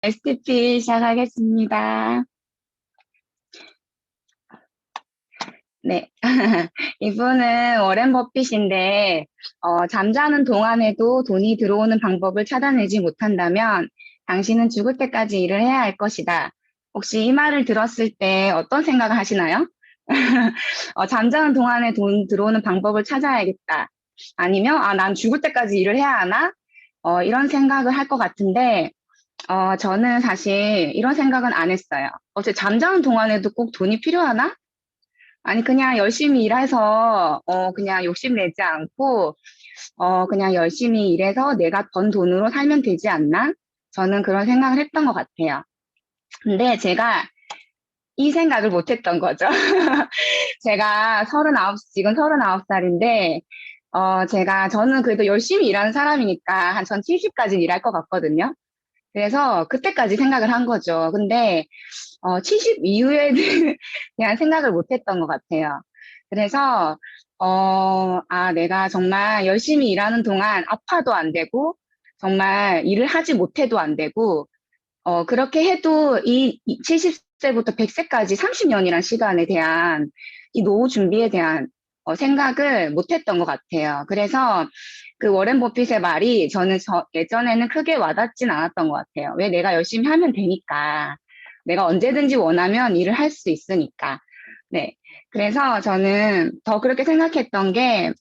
STP 시작하겠습니다. 네. 이분은 워렌 버핏인데, 잠자는 동안에도 돈이 들어오는 방법을 찾아내지 못한다면 당신은 죽을 때까지 일을 해야 할 것이다. 혹시 이 말을 들었을 때 어떤 생각을 하시나요? 잠자는 동안에 돈 들어오는 방법을 찾아야겠다. 아니면, 난 죽을 때까지 일을 해야 하나? 이런 생각을 할 것 같은데, 저는 사실 이런 생각은 안 했어요. 어째 잠자는 동안에도 꼭 돈이 필요하나? 아니, 그냥 열심히 일해서, 그냥 욕심내지 않고, 그냥 열심히 일해서 내가 번 돈으로 살면 되지 않나? 저는 그런 생각을 했던 것 같아요. 근데 제가 이 생각을 못 했던 거죠. 제가 지금 39살인데, 저는 그래도 열심히 일하는 사람이니까 한 전 70까지는 일할 것 같거든요. 그래서 그때까지 생각을 한 거죠. 근데 70 이후에는 그냥 생각을 못 했던 것 같아요. 그래서, 내가 정말 열심히 일하는 동안 아파도 안 되고, 정말 일을 하지 못해도 안 되고, 그렇게 해도 이 70세부터 100세까지 30년이란 시간에 대한 이 노후 준비에 대한 생각을 못 했던 것 같아요. 그래서 그 워렌 버핏의 말이 예전에는 크게 와닿진 않았던 것 같아요. 왜 내가 열심히 하면 되니까. 내가 언제든지 원하면 일을 할 수 있으니까. 네. 그래서 저는 더 그렇게 생각했던 게,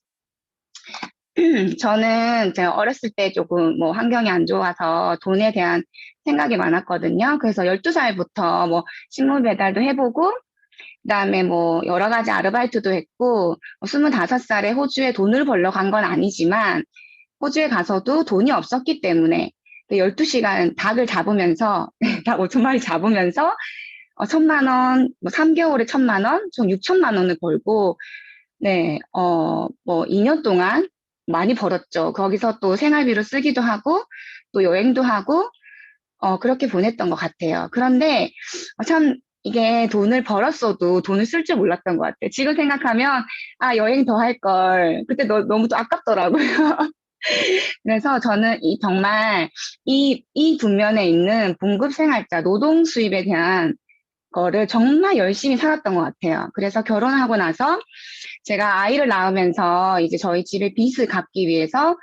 저는 제가 어렸을 때 조금 뭐 환경이 안 좋아서 돈에 대한 생각이 많았거든요. 그래서 12살부터 뭐 식물 배달도 해보고, 그다음에 뭐 여러 가지 아르바이트도 했고, 25살에 호주에 돈을 벌러 간 건 아니지만, 호주에 가서도 돈이 없었기 때문에 12시간 닭을 잡으면서, 닭 5천 마리 잡으면서, 1,000만 원, 뭐 3개월에 1,000만 원, 총 6천만 원을 벌고, 네, 뭐 2년 동안 많이 벌었죠. 거기서 또 생활비로 쓰기도 하고, 또 여행도 하고, 그렇게 보냈던 것 같아요. 그런데 참 이게 돈을 벌었어도 돈을 쓸 줄 몰랐던 것 같아요. 지금 생각하면, 여행 더 할 걸. 그때 너무 또 아깝더라고요. 그래서 저는 정말 이 국면에 있는 봉급생활자, 노동 수입에 대한 거를 정말 열심히 살았던 것 같아요. 그래서 결혼하고 나서 제가 아이를 낳으면서 이제 저희 집의 빚을 갚기 위해서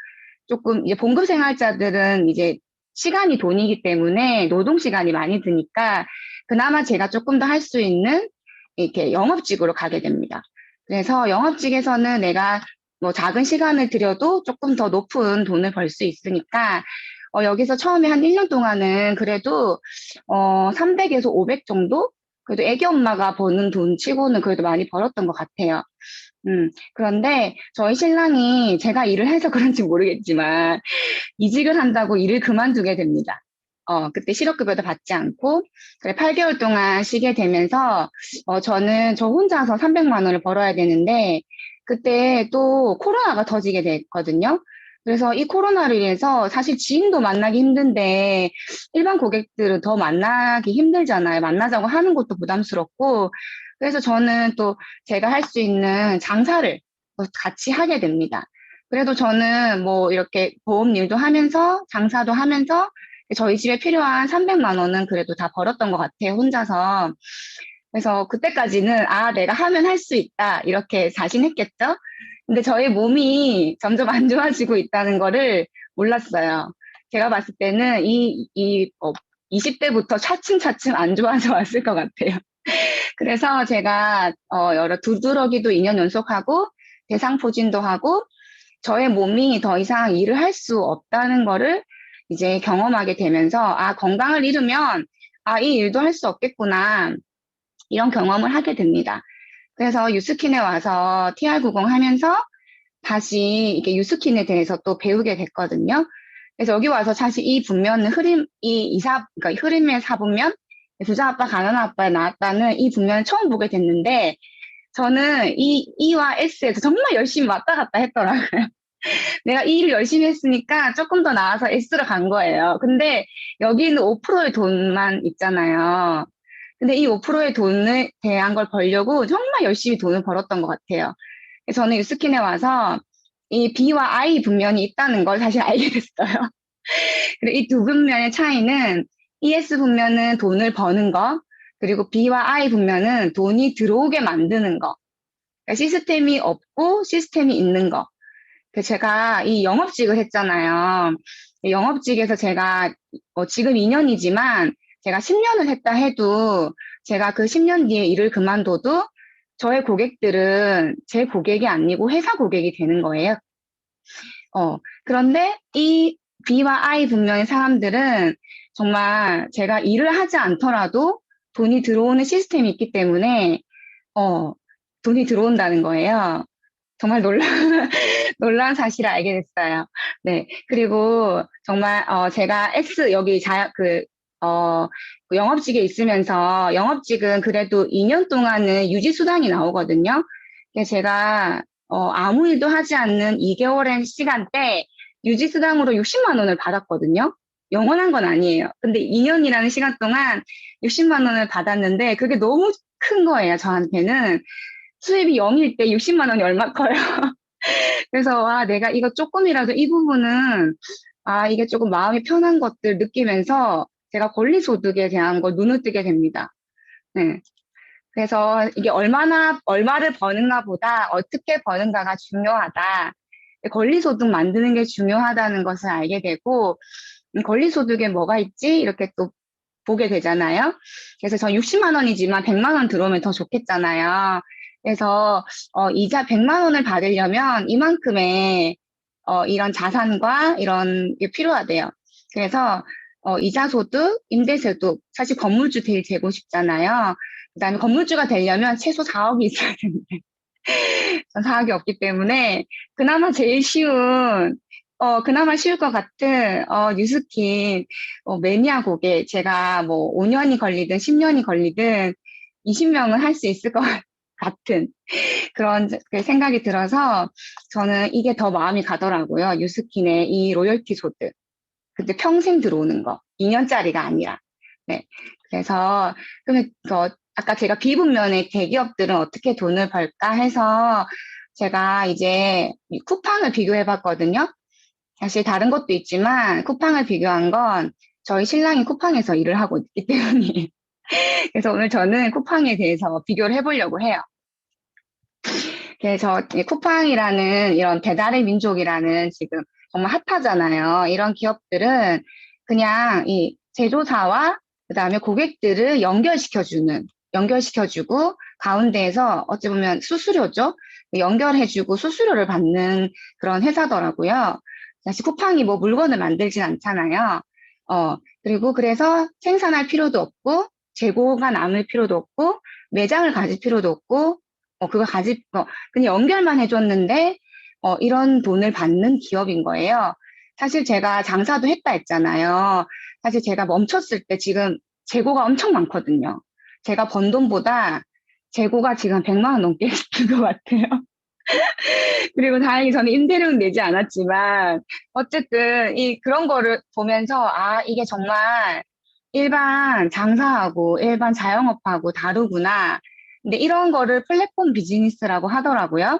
조금 이제 봉급 생활자들은 이제 시간이 돈이기 때문에 노동 시간이 많이 드니까 그나마 제가 조금 더 할 수 있는 이렇게 영업직으로 가게 됩니다. 그래서 영업직에서는 내가 뭐 작은 시간을 들여도 조금 더 높은 돈을 벌 수 있으니까 여기서 처음에 한 1년 동안은 그래도 300에서 500 정도? 그래도 애기 엄마가 버는 돈 치고는 그래도 많이 벌었던 것 같아요. 그런데 저희 신랑이 제가 일을 해서 그런지 모르겠지만 이직을 한다고 일을 그만두게 됩니다. 그때 실업급여도 받지 않고, 그래, 8개월 동안 쉬게 되면서, 저는 저 혼자서 300만 원을 벌어야 되는데, 그때 또 코로나가 터지게 됐거든요. 그래서 이 코로나를 인해서 사실 지인도 만나기 힘든데, 일반 고객들은 더 만나기 힘들잖아요. 만나자고 하는 것도 부담스럽고, 그래서 저는 또 제가 할 수 있는 장사를 또 같이 하게 됩니다. 그래도 저는 뭐 이렇게 보험 일도 하면서 장사도 하면서 저희 집에 필요한 300만 원은 그래도 다 벌었던 것 같아요, 혼자서. 그래서 그때까지는 내가 하면 할 수 있다, 이렇게 자신했겠죠? 근데 저희 몸이 점점 안 좋아지고 있다는 거를 몰랐어요. 제가 봤을 때는 20대부터 차츰차츰 안 좋아져 왔을 것 같아요. 그래서 제가 여러 두드러기도 2년 연속하고 대상포진도 하고 저의 몸이 더 이상 일을 할 수 없다는 거를 이제 경험하게 되면서, 건강을 잃으면, 이 일도 할 수 없겠구나. 이런 경험을 하게 됩니다. 그래서 유스킨에 와서 TR90 하면서 다시 이게 유스킨에 대해서 또 배우게 됐거든요. 그래서 여기 와서 사실 이 분면은 그러니까 흐림의 사분면, 부자 아빠, 가난한 아빠에 나왔다는 이 분면을 처음 보게 됐는데, 저는 이 E와 S에서 정말 열심히 왔다 갔다 했더라고요. 내가 이 일을 열심히 했으니까 조금 더 나아서 S로 간 거예요. 근데 여기는 5%의 돈만 있잖아요. 근데 이 5%의 돈에 대한 걸 벌려고 정말 열심히 돈을 벌었던 것 같아요. 그래서 저는 유스킨에 와서 이 B와 I 분면이 있다는 걸 사실 알게 됐어요. 그리고 이 두 분면의 차이는 ES 분면은 돈을 버는 거, 그리고 B와 I 분면은 돈이 들어오게 만드는 거. 그러니까 시스템이 없고 시스템이 있는 거. 제가 이 영업직을 했잖아요. 이 영업직에서 제가 지금 2년이지만 제가 10년을 했다 해도 제가 그 10년 뒤에 일을 그만둬도 저의 고객들은 제 고객이 아니고 회사 고객이 되는 거예요. 그런데 이 B와 I 분명의 사람들은 정말 제가 일을 하지 않더라도 돈이 들어오는 시스템이 있기 때문에, 어, 돈이 들어온다는 거예요. 정말 놀라운 사실을 알게 됐어요. 네. 그리고 정말, 제가 여기 그 영업직에 있으면서 영업직은 그래도 2년 동안은 유지수당이 나오거든요. 제가, 아무 일도 하지 않는 2개월의 시간대 유지수당으로 60만 원을 받았거든요. 영원한 건 아니에요. 근데 2년이라는 시간 동안 60만 원을 받았는데 그게 너무 큰 거예요, 저한테는. 수입이 0일 때 60만 원이 얼마 커요. 그래서, 내가 이거 조금이라도 이 부분은, 이게 조금 마음이 편한 것들 느끼면서 제가 권리소득에 대한 걸 눈을 뜨게 됩니다. 네. 그래서 이게 얼마를 버는가 보다 어떻게 버는가가 중요하다. 권리소득 만드는 게 중요하다는 것을 알게 되고, 권리소득에 뭐가 있지? 이렇게 또 보게 되잖아요. 그래서 저 60만 원이지만 100만 원 들어오면 더 좋겠잖아요. 그래서 이자 100만 원을 받으려면 이만큼의 이런 자산과 이런 게 필요하대요. 그래서 이자 소득, 임대 소득, 사실 건물주 되고 싶잖아요. 그다음에 건물주가 되려면 최소 4억이 있어야 되는데 전 4억이 없기 때문에 그나마 제일 쉬운 그나마 쉬울 것 같은, 뉴스킨, 매니아 고객, 제가 뭐 5년이 걸리든 10년이 걸리든 20명은 할 수 있을 것 같은 그런 그 생각이 들어서 저는 이게 더 마음이 가더라고요. 뉴스킨의 이 로열티 소득. 근데 평생 들어오는 거. 2년짜리가 아니라. 네. 그래서, 그러면, 아까 제가 비분면의 대기업들은 어떻게 돈을 벌까 해서 제가 이제 쿠팡을 비교해 봤거든요. 사실 다른 것도 있지만 쿠팡을 비교한 건 저희 신랑이 쿠팡에서 일을 하고 있기 때문이에요. 그래서 오늘 저는 쿠팡에 대해서 비교를 해보려고 해요. 그래서 이 쿠팡이라는 이런 배달의 민족이라는 지금 정말 핫하잖아요. 이런 기업들은 그냥 이 제조사와 그다음에 고객들을 연결시켜주고 가운데에서 어찌 보면 수수료죠. 연결해주고 수수료를 받는 그런 회사더라고요. 사실 쿠팡이 뭐 물건을 만들진 않잖아요. 그리고 그래서 생산할 필요도 없고 재고가 남을 필요도 없고 매장을 가질 필요도 없고 그냥 연결만 해줬는데, 이런 돈을 받는 기업인 거예요. 사실 제가 장사도 했다 했잖아요. 사실 제가 멈췄을 때 지금 재고가 엄청 많거든요. 제가 번 돈보다 재고가 지금 100만 원 넘게 있는 것 같아요. 그리고 다행히 저는 임대료는 내지 않았지만, 어쨌든 그런 거를 보면서, 이게 정말 일반 장사하고 일반 자영업하고 다르구나. 근데 이런 거를 플랫폼 비즈니스라고 하더라고요.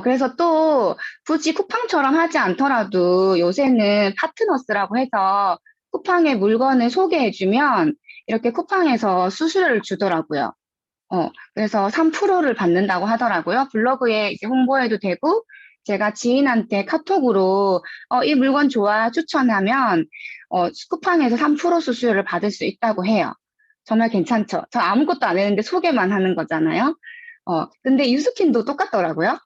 그래서 또 굳이 쿠팡처럼 하지 않더라도 요새는 파트너스라고 해서 쿠팡의 물건을 소개해주면 이렇게 쿠팡에서 수수료를 주더라고요. 그래서 3%를 받는다고 하더라고요. 블로그에 이제 홍보해도 되고, 제가 지인한테 카톡으로, 이 물건 좋아 추천하면, 쿠팡에서 3% 수수료를 받을 수 있다고 해요. 정말 괜찮죠? 저 아무것도 안 했는데 소개만 하는 거잖아요. 근데 유스킨도 똑같더라고요.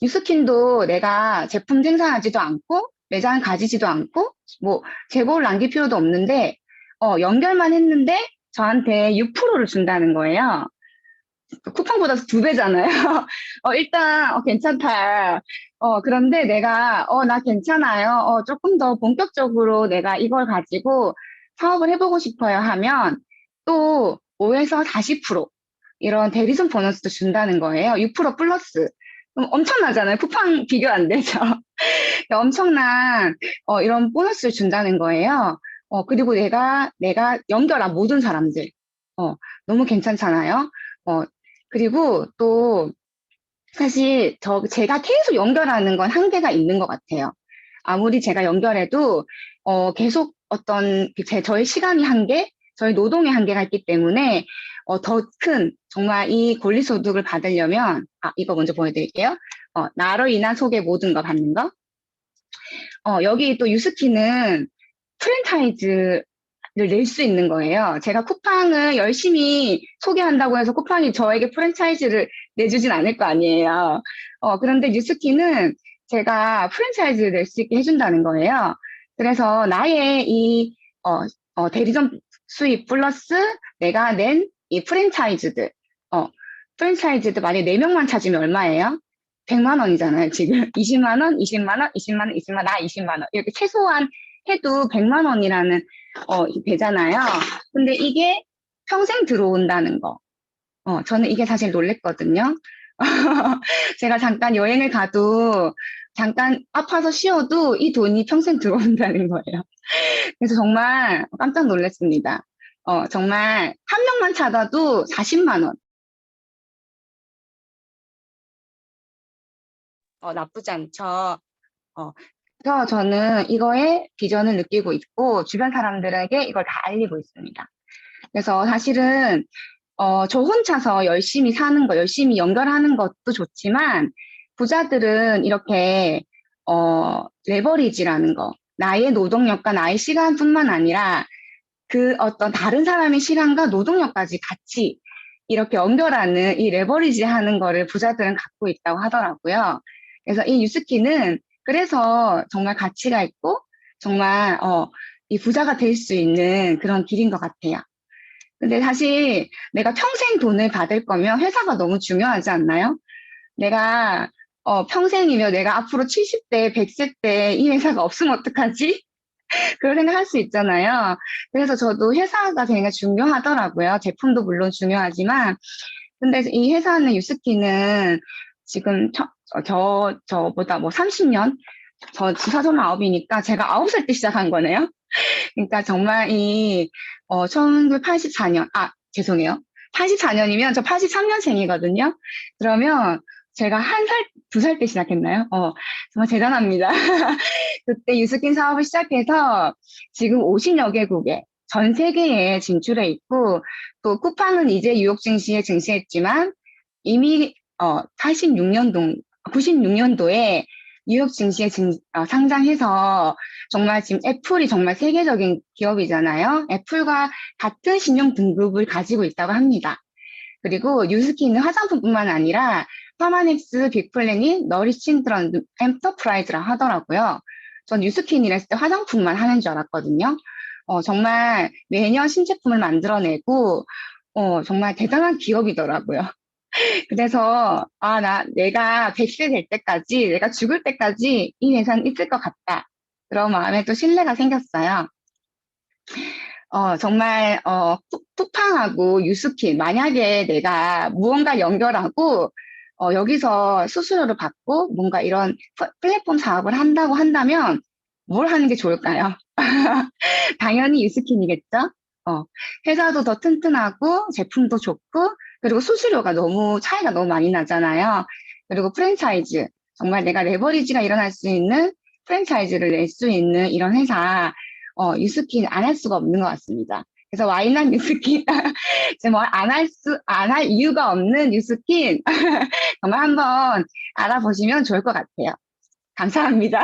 유스킨도 내가 제품 생산하지도 않고, 매장 가지지도 않고, 뭐, 재고를 남길 필요도 없는데, 연결만 했는데, 저한테 6%를 준다는 거예요. 쿠팡보다 2배잖아요. 일단, 괜찮다. 그런데 내가, 나 괜찮아요. 조금 더 본격적으로 내가 이걸 가지고 사업을 해보고 싶어요 하면 또 5에서 40% 이런 대리점 보너스도 준다는 거예요. 6% 플러스. 그럼 엄청나잖아요. 쿠팡 비교 안 되죠. 엄청난, 이런 보너스를 준다는 거예요. 그리고 내가 연결한 모든 사람들. 너무 괜찮잖아요. 어, 그리고 또 사실 제가 계속 연결하는 건 한계가 있는 것 같아요. 아무리 제가 연결해도 계속 어떤 저의 시간이 한계, 저희 노동의 한계가 있기 때문에 더 큰 정말 이 권리소득을 받으려면 이거 먼저 보여드릴게요. 나로 인한 속의 모든 거 받는 거. 여기 또 유스키는 프랜차이즈를 낼 수 있는 거예요. 제가 쿠팡을 열심히 소개한다고 해서 쿠팡이 저에게 프랜차이즈를 내주진 않을 거 아니에요. 그런데 뉴스키는 제가 프랜차이즈를 낼 수 있게 해준다는 거예요. 그래서 나의 이 대리점 수입 플러스 내가 낸 이 프랜차이즈들, 프랜차이즈들 만약에 4명만 찾으면 얼마예요? 100만 원이잖아요, 지금. 20만 원, 20만 원, 20만 원, 20만 원, 나 20만 원. 이렇게 최소한 해도 100만 원이라는, 되잖아요. 근데 이게 평생 들어온다는 거. 저는 이게 사실 놀랬거든요. 제가 잠깐 여행을 가도, 잠깐 아파서 쉬어도 이 돈이 평생 들어온다는 거예요. 그래서 정말 깜짝 놀랐습니다. 정말 한 명만 찾아도 40만 원. 나쁘지 않죠. 어, 그래서 저는 이거에 비전을 느끼고 있고, 주변 사람들에게 이걸 다 알리고 있습니다. 그래서 사실은, 저 혼자서 열심히 사는 거, 열심히 연결하는 것도 좋지만, 부자들은 이렇게, 레버리지라는 거, 나의 노동력과 나의 시간뿐만 아니라, 그 어떤 다른 사람의 시간과 노동력까지 같이 이렇게 연결하는 이 레버리지 하는 거를 부자들은 갖고 있다고 하더라고요. 그래서 이 뉴스키는 그래서 정말 가치가 있고 정말 이 부자가 될 수 있는 그런 길인 것 같아요. 근데 사실 내가 평생 돈을 받을 거면 회사가 너무 중요하지 않나요? 내가 평생이면 내가 앞으로 70대, 100세 때 이 회사가 없으면 어떡하지? 그런 생각할 수 있잖아요. 그래서 저도 회사가 되게 중요하더라고요. 제품도 물론 중요하지만, 근데 이 회사는 유스키는 지금 저보다 뭐 30년? 저 지사서는 9이니까 제가 9살 때 시작한 거네요. 그러니까 정말 1984년, 죄송해요. 84년이면 저 83년생이거든요. 그러면 제가 1살, 2살 때 시작했나요? 정말 대단합니다. 그때 유스킨 사업을 시작해서 지금 50여 개국에 전 세계에 진출해 있고 또 쿠팡은 이제 뉴욕 증시에 증시했지만 이미 86년도, 96년도에 뉴욕 증시에 상장해서 정말 지금 애플이 정말 세계적인 기업이잖아요. 애플과 같은 신용 등급을 가지고 있다고 합니다. 그리고 뉴스킨은 화장품뿐만 아니라 퍼마닉스, 빅플래닛, 너리친드런 엔터프라이즈라 하더라고요. 전 뉴스킨 이랬을 때 화장품만 하는 줄 알았거든요. 정말 매년 신제품을 만들어내고 정말 대단한 기업이더라고요. 그래서 내가 100세 될 때까지, 내가 죽을 때까지 이 회사는 있을 것 같다. 그런 마음에 또 신뢰가 생겼어요. 정말 쿠팡하고 유스킨 만약에 내가 무언가 연결하고 여기서 수수료를 받고 뭔가 이런 플랫폼 사업을 한다고 한다면 뭘 하는 게 좋을까요? 당연히 유스킨이겠죠? 어, 회사도 더 튼튼하고 제품도 좋고 그리고 수수료가 너무 차이가 너무 많이 나잖아요. 그리고 프랜차이즈 정말 내가 레버리지가 일어날 수 있는 프랜차이즈를 낼 수 있는 이런 회사 유스킨 안 할 수가 없는 것 같습니다. 그래서 와이난 유스킨 뭐안 할 이유가 없는 유스킨 정말 한번 알아보시면 좋을 것 같아요. 감사합니다.